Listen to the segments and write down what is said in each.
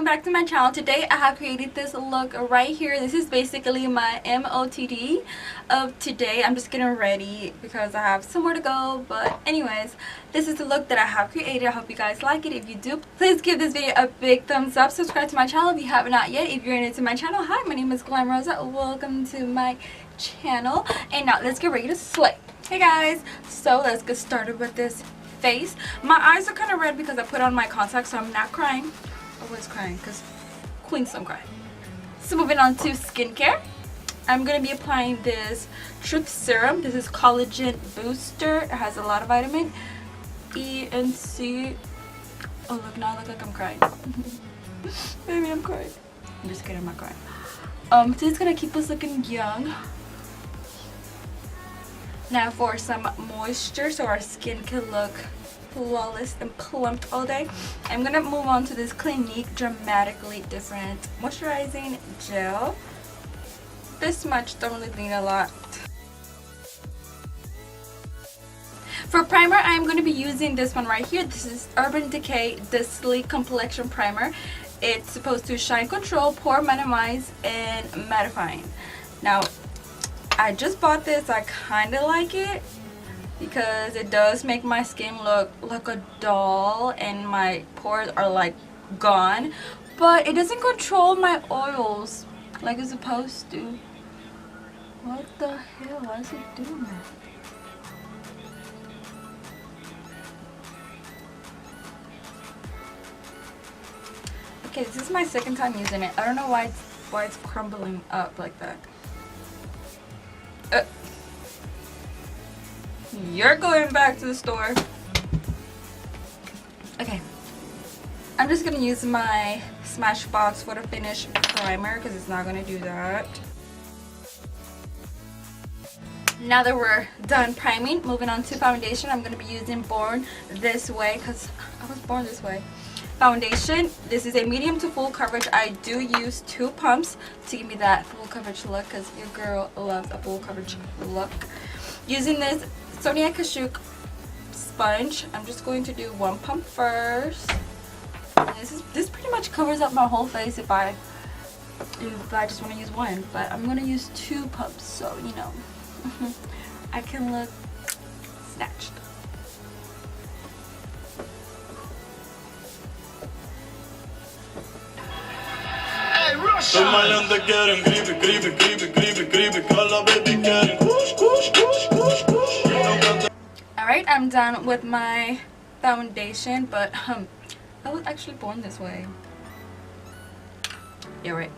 welcome back to my channel. Today I have created this look right here. This is basically my MOTD of today. I'm just getting ready because I have somewhere to go, but anyways, this is the look that I have created. I hope you guys like it. If you do, please give this video a big thumbs up. Subscribe to my channel if you have not yet. If you're new to my channel, hi, my name is Glam Rosa. Welcome to my channel, and now let's get ready to slay. Hey guys, so let's get started with this face. My eyes are kind of red because I put on my contacts, so I'm not crying. I was crying because queens don't cry. So moving on to skincare, I'm going to be applying this Truth Serum. This is collagen booster. It has a lot of vitamin E and C. Oh look, now I look like I'm crying. Baby, I'm crying. I'm just kidding, I'm not crying. So it's going to keep us looking young. Now for some moisture so our skin can look flawless and plumped all day, I'm gonna move on to this Clinique Dramatically Different moisturizing gel. This much, don't really need a lot. For primer, I'm going to be using this one right here. This is Urban Decay The Sleek Complexion Primer. It's supposed to shine control, pore minimize, and mattifying. Now I just bought this. I kind of like it because it does make my skin look like a doll and my pores are like gone, but it doesn't control my oils like it's supposed to. What the hell? Why is it doing that? Okay, this is my second time using it. I don't know why it's crumbling up like that. You're going back to the store. Okay, I'm just gonna use my Smashbox Photo Finish primer because it's not gonna do that. Now that we're done priming, moving on to foundation, I'm gonna be using Born This Way because I was born this way foundation. This is a medium to full coverage. I do use 2 pumps to give me that full coverage look because your girl loves a full coverage look. Using this Sonia Kashuk sponge, I'm just going to do 1 pump first. This pretty much covers up my whole face if I just want to use 1, but I'm going to use 2 pumps so you know I can look snatched. Alright, I'm done with my foundation, but I was actually born this way. Yeah, right.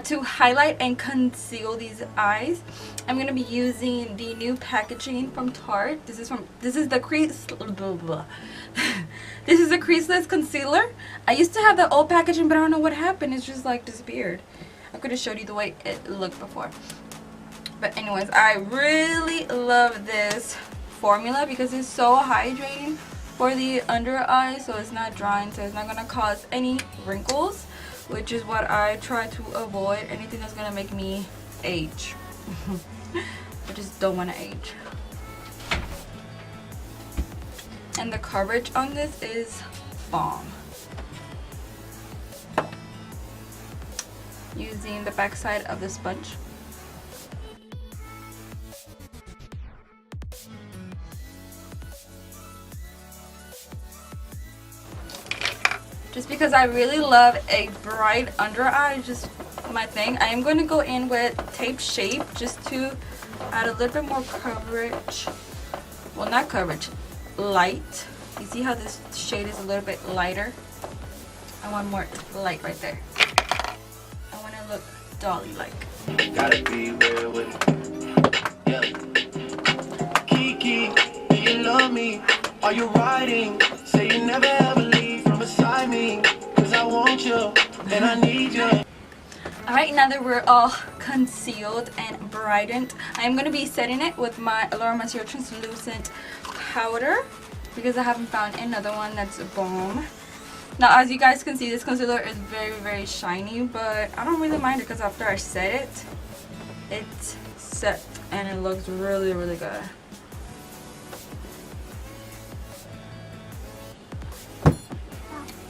To highlight and conceal these eyes, I'm gonna be using the new packaging from Tarte. This is the this is a creaseless concealer. I used to have the old packaging, but I don't know what happened. It's just like disappeared. I could have showed you the way it looked before. But anyways, I really love this formula because it's so hydrating for the under eye, so it's not drying, so it's not gonna cause any wrinkles, which is what I try to avoid. Anything that's gonna make me age. I just don't want to age. And the coverage on this is bomb. Using the back side of the sponge. Just because I really love a bright under eye, just my thing. I am going to go in with Tape Shape just to add a little bit more coverage. Well, not coverage, light. You see how this shade is a little bit lighter? I want more light right there. I want to look dolly-like. Gotta be real with it. Yeah. Kiki, do you love me? Are you riding? Say you never ever leave from beside me. Cause I want you and I need you. Alright, now that we're all concealed and brightened, I'm going to be setting it with my Laura Mercier Translucent Powder because I haven't found another one that's a bomb. Now, as you guys can see, this concealer is very, very shiny, but I don't really mind it because after I set it, it's set and it looks really, really good.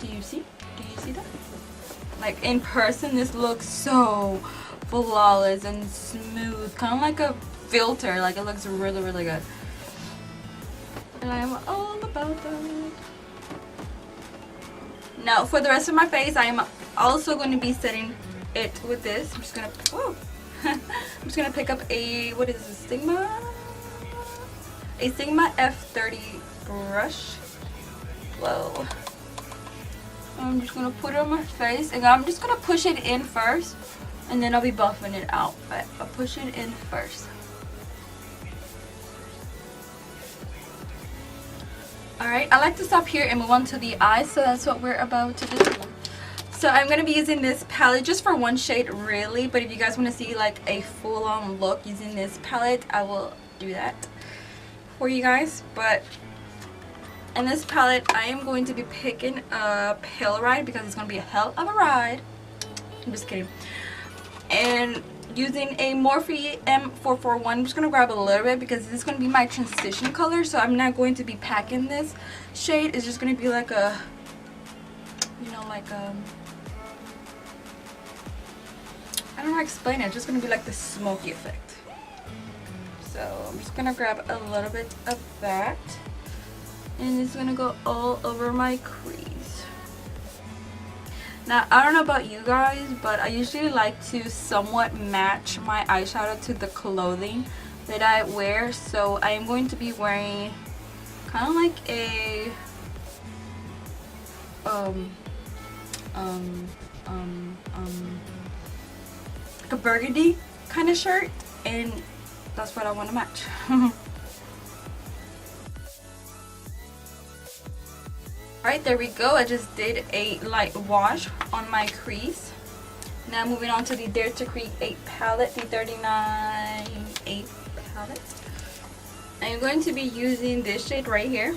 Do you see? Do you see that? Like in person, this looks so flawless and smooth, kind of like a filter. Like it looks really, really good. And I'm all about that. Now for the rest of my face, I am also going to be setting it with this. I'm just gonna, whoa. I'm just gonna pick up a, what is this, Sigma? A Sigma F30 brush. Whoa. I'm just gonna put it on my face, and I'm just gonna push it in first, and then I'll be buffing it out. But I'll push it in first. Alright, I like to stop here and move on to the eyes, so that's what we're about to do. So I'm going to be using this palette just for one shade really, but if you guys want to see like a full-on look using this palette, I will do that for you guys. But in this palette, I am going to be picking up Hell Ride because it's going to be a hell of a ride. I'm just kidding. And using a Morphe M441, I'm just going to grab a little bit because this is going to be my transition color, so I'm not going to be packing this shade. It's just going to be like a, you know, like I don't know how to explain it. It's just going to be like the smoky effect. So I'm just going to grab a little bit of that, and it's going to go all over my crease. Now, I don't know about you guys, but I usually like to somewhat match my eyeshadow to the clothing that I wear. So I am going to be wearing kind of like a like a burgundy kind of shirt, and that's what I want to match. Alright, there we go. I just did a light wash on my crease. Now moving on to the Dare to Create palette, the 39.8 palette. I'm going to be using this shade right here.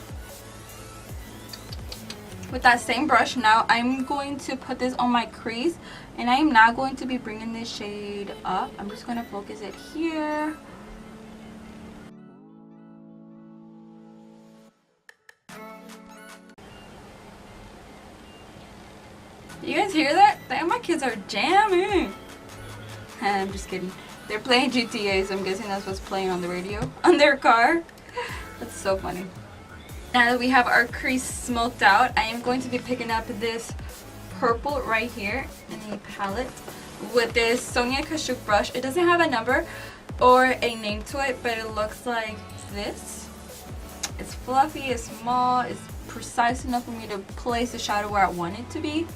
With that same brush, now I'm going to put this on my crease, and I am not going to be bringing this shade up. I'm just going to focus it here. You guys hear that? Damn, my kids are jamming. I'm just kidding. They're playing GTA, so I'm guessing that's what's playing on the radio on their car. That's so funny. Now that we have our crease smoked out, I am going to be picking up this purple right here in the palette with this Sonia Kashuk brush. It doesn't have a number or a name to it, but it looks like this. It's fluffy, it's small, it's precise enough for me to place the shadow where I want it to be.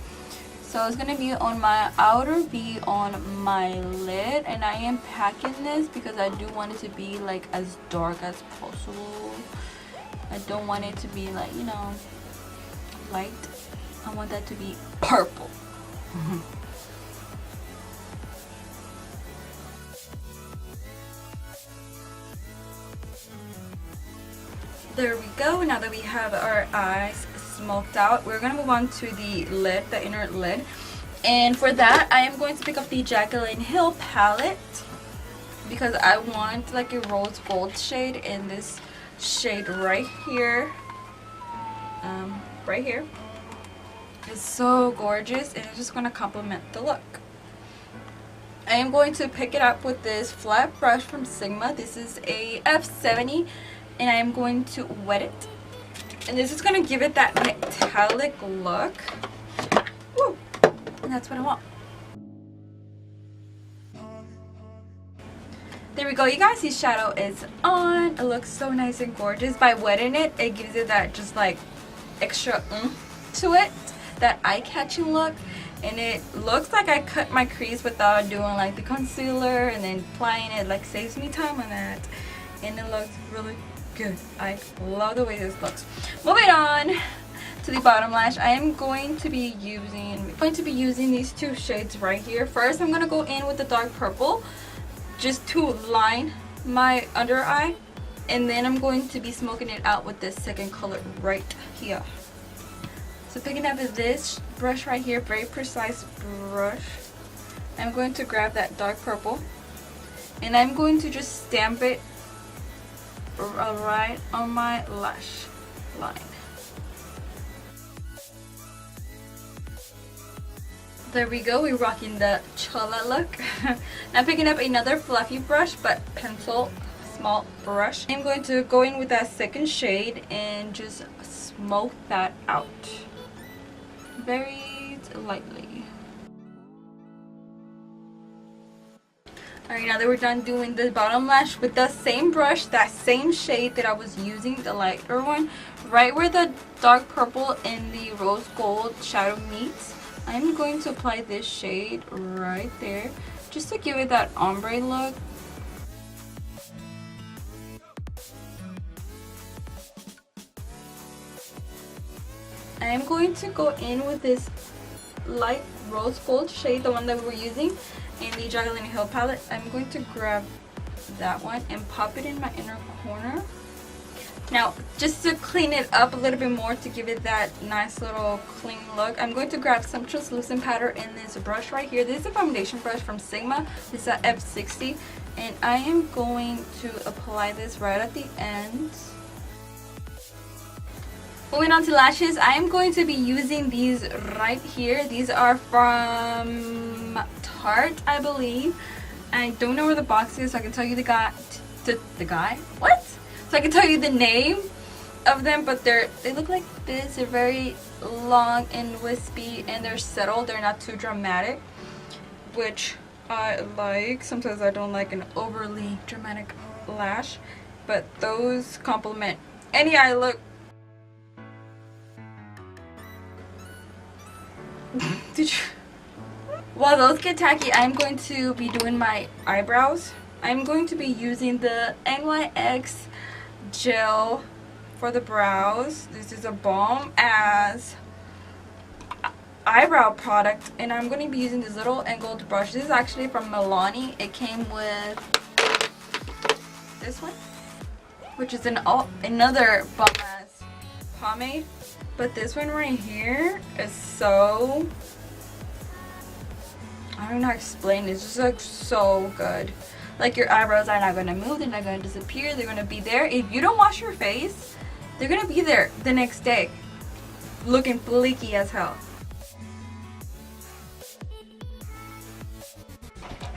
So it's going to be on my outer V on my lid, and I am packing this because I do want it to be like as dark as possible. I don't want it to be like, you know, light. I want that to be purple. There we go. Now that we have our eyes smoked out, we're going to move on to the lid, the inner lid. And for that, I am going to pick up the Jaclyn Hill palette because I want like a rose gold shade in this shade right here. Right here. It's so gorgeous, and it's just going to complement the look. I am going to pick it up with this flat brush from Sigma. This is a F70, and I am going to wet it. And this is going to give it that metallic look. Woo! And that's what I want. There we go, you guys. The shadow is on. It looks so nice and gorgeous. By wetting it, it gives it that just like extra oomph to it. That eye-catching look. And it looks like I cut my crease without doing like the concealer and then applying it. Like saves me time on that. And it looks really good. I love the way this looks. Moving on to the bottom lash, I am going to be using these two shades right here. First, I'm going to go in with the dark purple just to line my under eye, and then I'm going to be smoking it out with this second color right here. So picking up this brush right here, very precise brush, I'm going to grab that dark purple, and I'm going to just stamp it right on my lash line. There we go, we're rocking the chola look. Now picking up another fluffy brush, but pencil small brush. I'm going to go in with that second shade and just smoke that out very lightly. Alright, now that we're done doing the bottom lash with the same brush, that same shade that I was using, the lighter one, right where the dark purple and the rose gold shadow meets, I'm going to apply this shade right there just to give it that ombre look. I am going to go in with this light rose gold shade, the one that we're using in the Jaclyn Hill palette. I'm going to grab that one and pop it in my inner corner. Now, just to clean it up a little bit more, to give it that nice little clean look, I'm going to grab some translucent powder in this brush right here. This is a foundation brush from Sigma. It's a F60, and I am going to apply this right at the end. Moving on to lashes, I am going to be using these right here. These are from Tarte, I believe. I don't know where the box is, so I can tell you So I can tell you the name of them, but they look like this. They're very long and wispy, and they're subtle. They're not too dramatic, which I like. Sometimes I don't like an overly dramatic lash, but those complement any eye look. While those get tacky, I'm going to be doing my eyebrows. I'm going to be using the NYX gel for the brows. This is a bomb ass eyebrow product, and I'm going to be using this little angled brush. This is actually from Milani. It came with this one, which is another bomb ass pomade. But this one right here is so, I don't know how to explain it. It's just like so good. Like, your eyebrows are not going to move. They're not going to disappear. They're going to be there. If you don't wash your face, they're going to be there the next day, looking flaky as hell.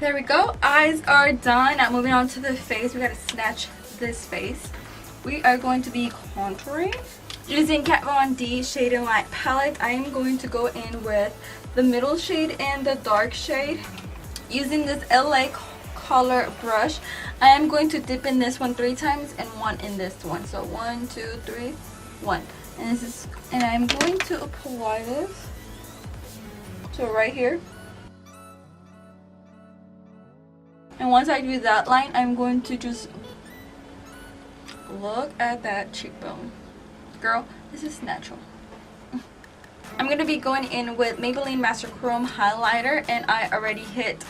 There we go. Eyes are done. Now moving on to the face. We got to snatch this face. We are going to be contouring. Using Kat Von D Shade and Light palette, I am going to go in with the middle shade and the dark shade. Using this LA color brush, I am going to dip in this one 3 times and 1 in this one. So 1, 2, 3, 1. And I'm going to apply this to right here. And once I do that line, I'm going to just look at that cheekbone. Girl, this is natural. I'm going to be going in with Maybelline Master Chrome highlighter, and I already hit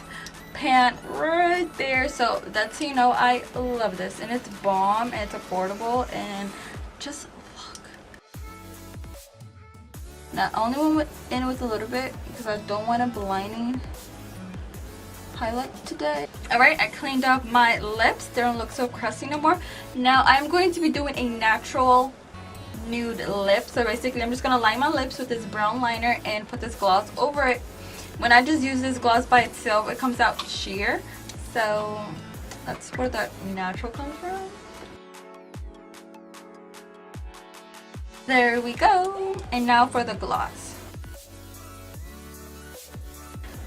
pan right there, so that's how you know I love this. And it's bomb, and it's affordable, and just look. Now, I only went in with a little bit because I don't want a blinding highlight today. Alright, I cleaned up my lips. They don't look so crusty no more. Now, I'm going to be doing a natural nude lip. So basically, I'm just going to line my lips with this brown liner and put this gloss over it. When I just use this gloss by itself, it comes out sheer. So that's where the natural comes from. There we go. And now for the gloss.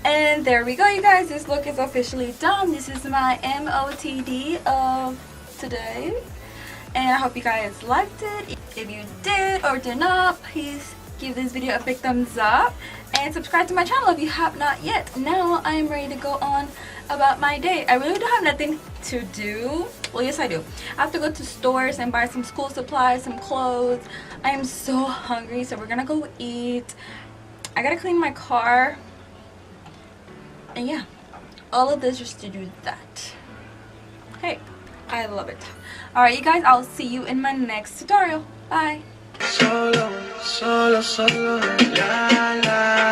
And there we go, you guys. This look is officially done. This is my MOTD of today. And I hope you guys liked it. If you did or did not, please give this video a big thumbs up. And subscribe to my channel if you have not yet. Now I am ready to go on about my day. I really don't have nothing to do. Well, yes I do. I have to go to stores and buy some school supplies, some clothes. I am so hungry, so we're gonna go eat. I gotta clean my car. And yeah, all of this just to do that. Hey, I love it. Alright, you guys, I'll see you in my next tutorial. Bye. Solo, solo, solo, la, la.